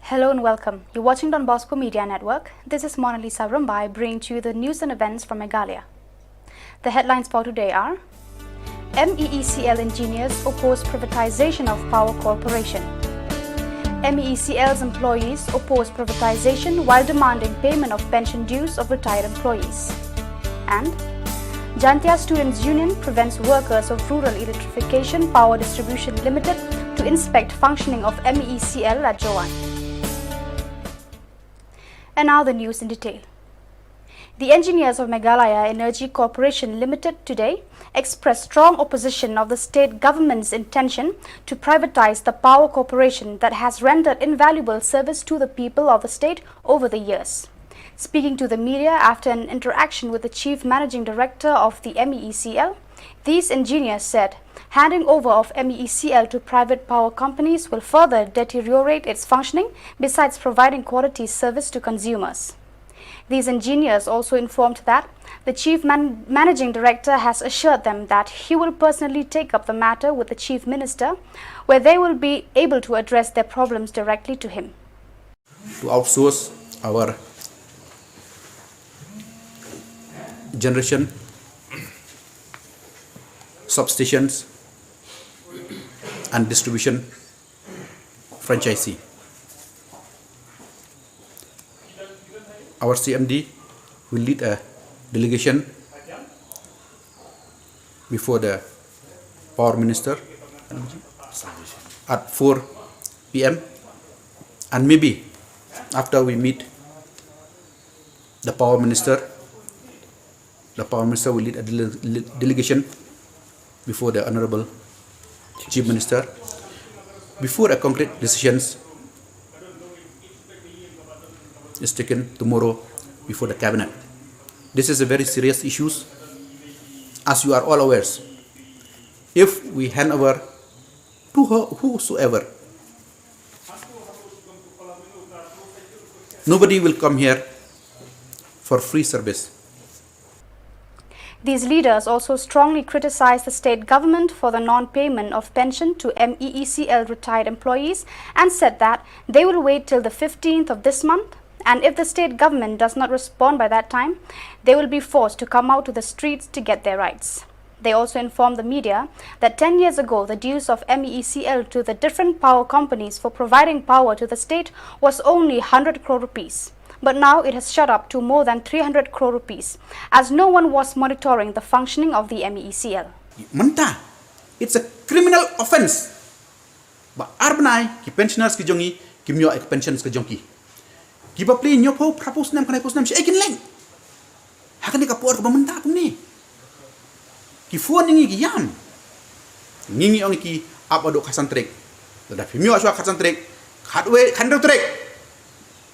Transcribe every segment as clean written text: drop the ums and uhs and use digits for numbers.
Hello and welcome. You're watching Don Bosco Media Network. This is Mona Lisa Rumbai bringing to you the news and events from Meghalaya. The headlines for today are: MEECL engineers oppose privatization of Power Corporation. MEECL's employees oppose privatization while demanding payment of pension dues of retired employees. And Jantia Students' Union prevents workers of Rural Electrification Power Distribution Limited to inspect functioning of MEECL at Joan. And now the news in detail. The engineers of Meghalaya Energy Corporation Limited today expressed strong opposition of the state government's intention to privatize the power corporation that has rendered invaluable service to the people of the state over the years. Speaking to the media after an interaction with the Chief Managing Director of the MEECL, these engineers said handing over of MEECL to private power companies will further deteriorate its functioning besides providing quality service to consumers. These engineers also informed that the Chief Managing Director has assured them that he will personally take up the matter with the Chief Minister, where they will be able to address their problems directly to him. To outsource our generation, substations and distribution franchisee. Our CMD will lead a delegation before the Power Minister at 4 p.m. and maybe after we meet the Power Minister will lead a delegation before the Honorable Chief Minister before a concrete decisions is taken tomorrow before the Cabinet. This is a very serious issue, as you are all aware. If we hand over to whosoever, nobody will come here for free service. These leaders also strongly criticized the state government for the non-payment of pension to MEECL retired employees and said that they will wait till the 15th of this month, and if the state government does not respond by that time, they will be forced to come out to the streets to get their rights. They also informed the media that 10 years ago, the dues of MEECL to the different power companies for providing power to the state was only 100 crore rupees. But now it has shot up to more than 300 crore rupees, as no one was monitoring the functioning of the MEECL. Manta, it's a criminal offense. Ba arbnai ki pensioners ki jongi ki myo ek pensions ki jongi. Ki ba pli nyo po propose nam kanai post nam si ekin leng. Hakan ka por ka manta kum ni. Ki phone ngi ki yam. Ngi ong ki apado kasantrek. Da fi myo aswa kasantrek. Khatwe khandro trek.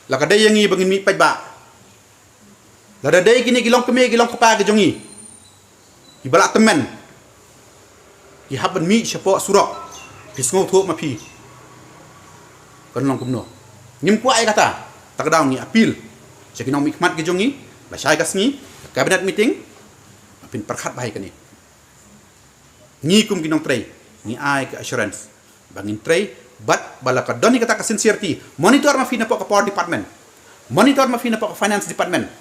Laka day yangi bangin mi paj ba. Lada day kini gilong keme gilong kapa ke jongi. Ki balak temen. Ki haban mi syapo surok. Ki sngo thok ma phi. Kan long kumno. Nim kwa ai kata. Tak daw ni appeal. Sekinong mikmat ke jongi. La syai kasngi. Cabinet meeting. Apin perkhat bahai kani. Ni kum ginong tray. Ni ai ke assurance. Bangin tray. But balaka doni kata ka sincerity, monitor ma fina po ka power department, monitor ma fina po ka finance department.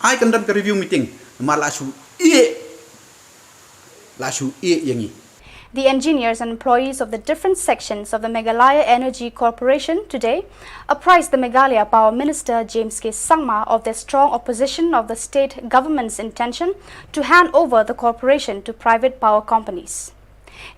I can done ka review meeting ma lashu ie yangi. The engineers and employees of the different sections of the Meghalaya Energy Corporation today apprised the Meghalaya Power Minister James K. Sangma of their strong opposition of the state government's intention to hand over the corporation to private power companies.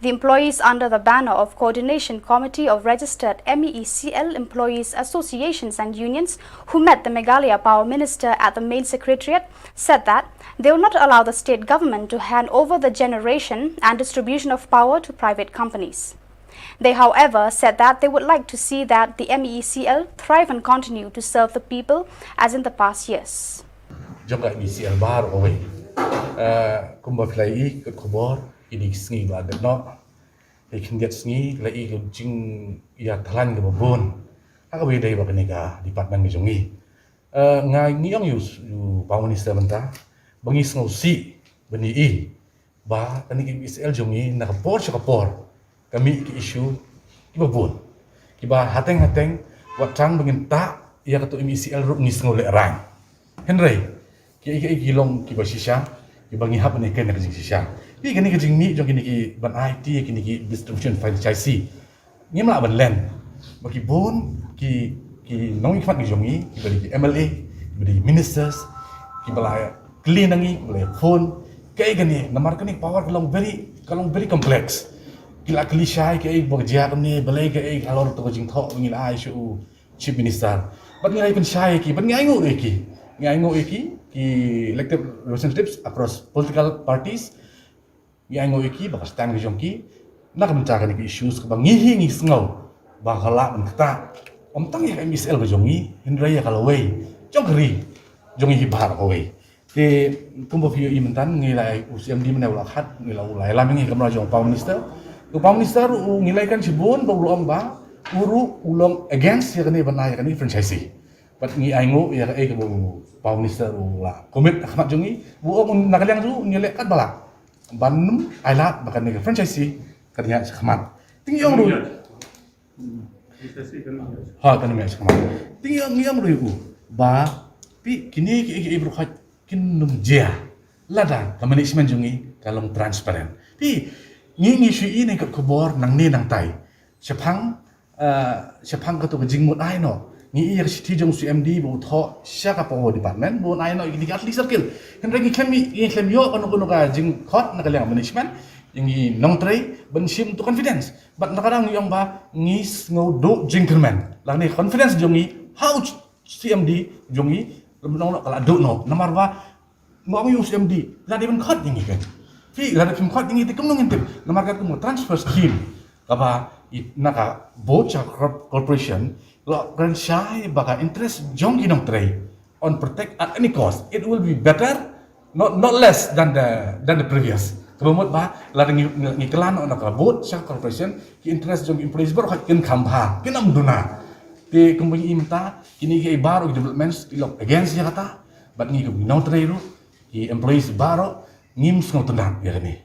The employees under the banner of Coordination Committee of Registered MEECL Employees Associations and Unions who met the Meghalaya Power Minister at the main secretariat said that they will not allow the state government to hand over the generation and distribution of power to private companies. They, however, said that they would like to see that the MEECL thrive and continue to serve the people as in the past years. MEECL bar away. Kumbaflai kubor. Ini sengi agak no, ikan get sengi, lagi jing ya telan ke babon, agak beda ya bagai nega department kejongi. Ngai ni yang you Power Minister benda, bangi sengu si beni ba tani MEECL jongi nak kapor, kami ke isu ki babon, ki ba hateng wat chang bengin ta ia katu MeECL ru ngis ngole rang Henry ki long ki basisha ki bangi hab ne ken ke sisha ki gani ke jing mi jong kini ki ban IT kini ki distribution franchisee ngim la ban len baki bon ki nong ki fat ni jongi ki bari ki MLA ki bari ministers ki balai clean nangi balai phone kai gani namar kani power kalong very complex kila klishai ke bog jia kani balai ke alor to jing tho ngil ai shu chief minister but ngai pen shai ki but ngai ngo ki elected representatives across political parties ngai ngo ki ba stand jong ki nak menca kan ki issues ka ngi ngi ngau ba khala men ta om tang ya MeECL ba jongi hindrai ya kalau wei jong kri jongi hi bar ko wei te kumbo fi imentan ngi lai UCMD men la khat ngi la ulai la ngi kamra jong Prime Minister Prime Minister ngilai kan sibun ba ulom ba uru ulong against ya kan banai kan franchisee but ngi aingo ya ka bu Prime Minister la komit khmat jongi bu om nakaliang tu ngilai kat bala banum ailat bakan ni franchisee katnya khmat ting yong ru ha kan mi khmat ting yong ru ba pi kini ki ibru khat kin num jia lada ka management jongi kalong transparent pi ngi shui ni ka khobor nang ni nang tai sepang ka to jing mut ai no ngi ir city jong CMD bu tho sha ka po department bu ai no ni at least circle kan rangi klem yo kono ka jing khot na ka management yang nong tray ban sim to confidence but nakadang yung ba ngis ngo do gentleman lang ni confidence jongi how CMD jongi nong kala do no namar ba ngong yung CMD la di ban khot yang kan fi la di khot yang ti kumnong intip namar ka mo transfer scheme kaba naka bocha corporation lo kan syai baka interest jongi nong tray on protect at any cost it will be better not less than the previous Kemamut ba la ngi kelan on ka bot sha corporation ki interest jong employees bar kin khamha kin amduna te kumbui imta kini ki baro developments ilok against ya kata but ngi ku no trairu ki employees baro ngim sngo tendang ya ni.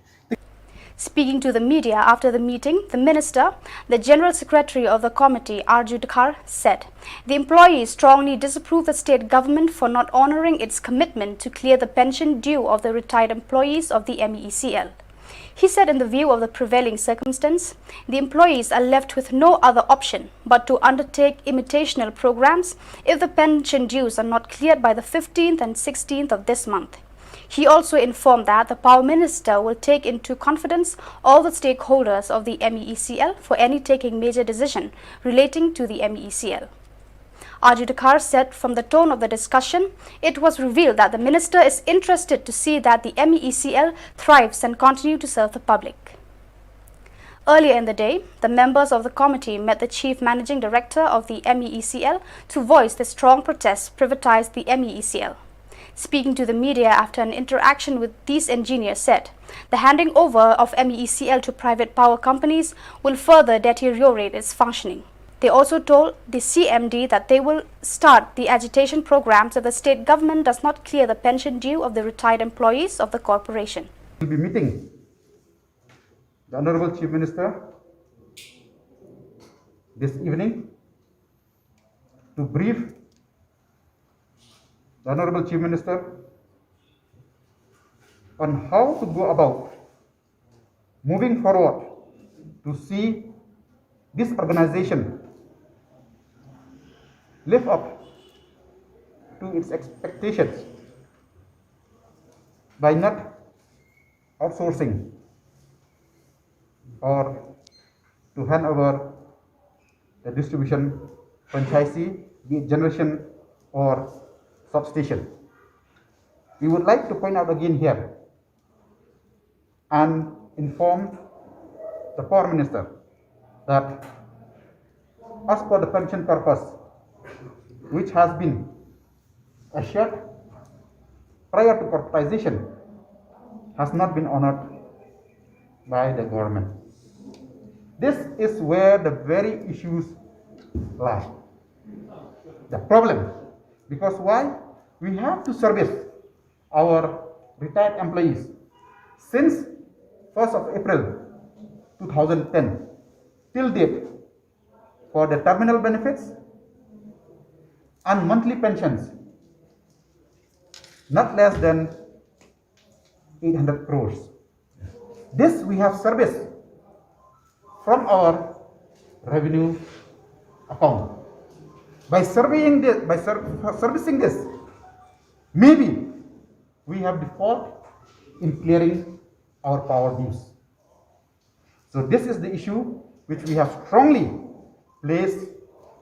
Speaking to the media after the meeting, the Minister, the General Secretary of the committee, Arju Dakar, said the employees strongly disapprove the state government for not honouring its commitment to clear the pension due of the retired employees of the MeECL. He said in the view of the prevailing circumstance, the employees are left with no other option but to undertake imitational programs if the pension dues are not cleared by the 15th and 16th of this month. He also informed that the Power Minister will take into confidence all the stakeholders of the MeECL for any taking major decision relating to the MeECL. Arju Dakar said from the tone of the discussion, it was revealed that the Minister is interested to see that the MeECL thrives and continue to serve the public. Earlier in the day, the members of the committee met the Chief Managing Director of the MeECL to voice their strong protest to privatize the MeECL. Speaking to the media after an interaction with these engineers said, the handing over of MeECL to private power companies will further deteriorate its functioning. They also told the CMD that they will start the agitation programs if the state government does not clear the pension due of the retired employees of the corporation. We will be meeting the Honorable Chief Minister this evening to brief the Honorable Chief Minister on how to go about moving forward to see this organization live up to its expectations by not outsourcing or to hand over the distribution franchisee, be it generation or substation. We would like to point out again here and inform the Power Minister that as per the pension purpose which has been assured prior to privatization has not been honored by the government. This is where the very issues lie. The problem, because why? We have to service our retired employees since 1st of April 2010 till date for the terminal benefits and monthly pensions not less than 800 crores. This we have serviced from our revenue account. By surveying this, servicing this, maybe we have default in clearing our power dues. So this is the issue which we have strongly placed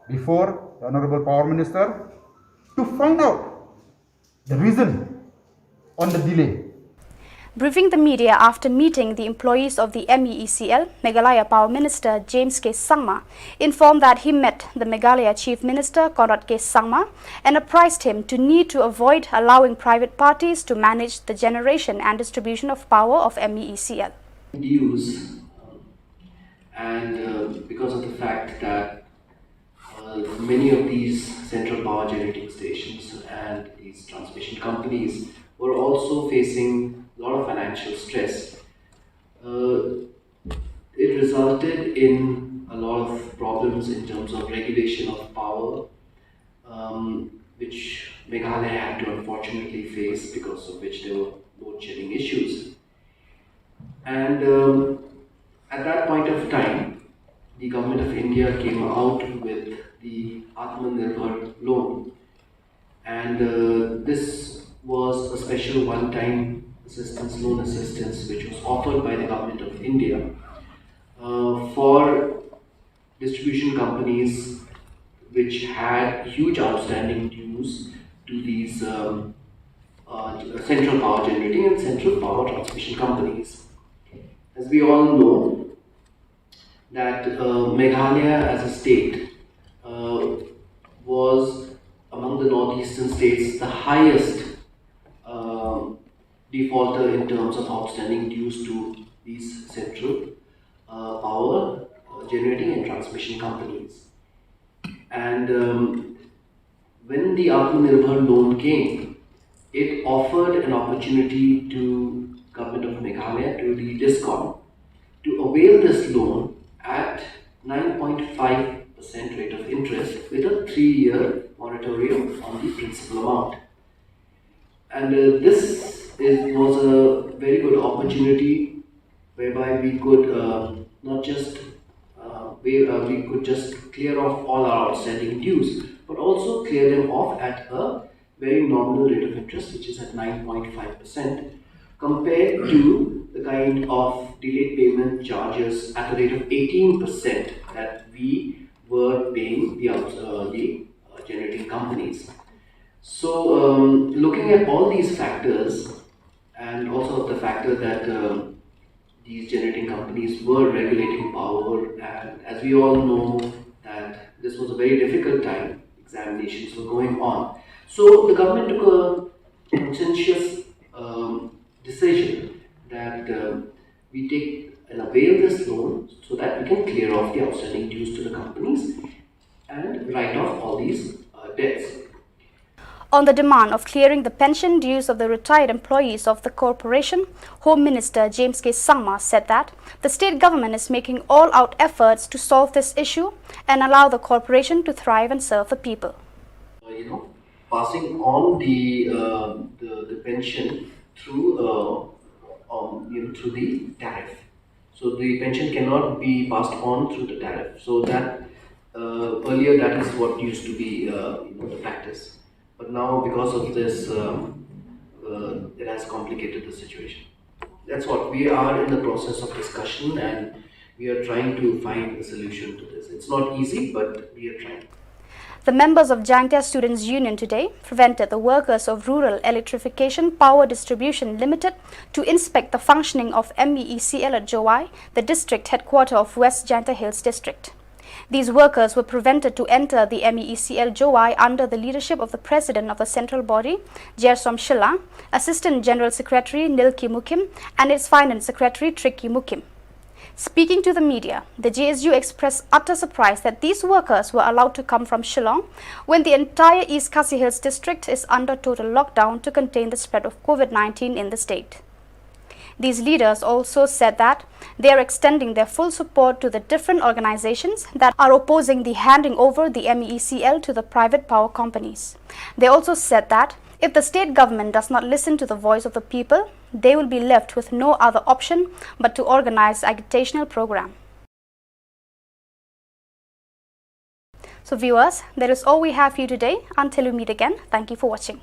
before the Honorable Power Minister to find out the reason on the delay. Briefing the media after meeting the employees of the MeECL, Meghalaya Power Minister James K. Sangma informed that he met the Meghalaya Chief Minister Conrad K. Sangma and apprised him to need to avoid allowing private parties to manage the generation and distribution of power of MeECL. Dues, and because of the fact that many of these central power generating stations and these transmission companies were also facing a lot of financial stress. It resulted in a lot of problems in terms of regulation of power, which Meghalaya had to unfortunately face, because of which there were load shedding issues. And at that point of time, the Government of India came out with the Atmanirbhar loan, and this was a special one-time loan assistance which was offered by the Government of India for distribution companies which had huge outstanding dues to these central power generating and central power transmission companies. As we all know, that Meghalaya as a state was among the northeastern states the highest defaulter in terms of outstanding dues to these central power generating and transmission companies. And when the Atmanirbhar loan came, it offered an opportunity to Government of Meghalaya, to the DISCOM, to avail this loan at 9.5% rate of interest with a 3-year moratorium on the principal amount. And this was a very good opportunity whereby we could not just we could just clear off all our outstanding dues, but also clear them off at a very nominal rate of interest, which is at 9.5%, compared to the kind of delayed payment charges at the rate of 18% that we were paying the generating companies. So, looking at all these factors, and also the factor that these generating companies were regulating power, and as we all know that this was a very difficult time, examinations were going on. So the government took a conscientious decision that we take and avail this loan so that we can clear off the outstanding dues to the companies and write off all these debts. On the demand of clearing the pension dues of the retired employees of the corporation, Home Minister James K. Sangma said that the state government is making all-out efforts to solve this issue and allow the corporation to thrive and serve the people. Passing on the pension through through the tariff. So the pension cannot be passed on through the tariff. So that earlier that is what used to be the practice. But now, because of this, it has complicated the situation. That's what we are in the process of discussion, and we are trying to find a solution to this. It's not easy, but we are trying. The members of Jangtia Students' Union today prevented the workers of Rural Electrification Power Distribution Limited to inspect the functioning of MeECL at Jowai, the district headquarters of West Jangtia Hills District. These workers were prevented to enter the MeECL Jowai under the leadership of the President of the Central Body, Jersom Shillong, Assistant General Secretary Nilki Mukim, and its Finance Secretary Triki Mukim. Speaking to the media, the JSU expressed utter surprise that these workers were allowed to come from Shillong when the entire East Khasi Hills district is under total lockdown to contain the spread of COVID-19 in the state. These leaders also said that they are extending their full support to the different organizations that are opposing the handing over the MeECL to the private power companies. They also said that if the state government does not listen to the voice of the people, they will be left with no other option but to organize agitational program. So viewers, that is all we have for you today. Until we meet again, thank you for watching.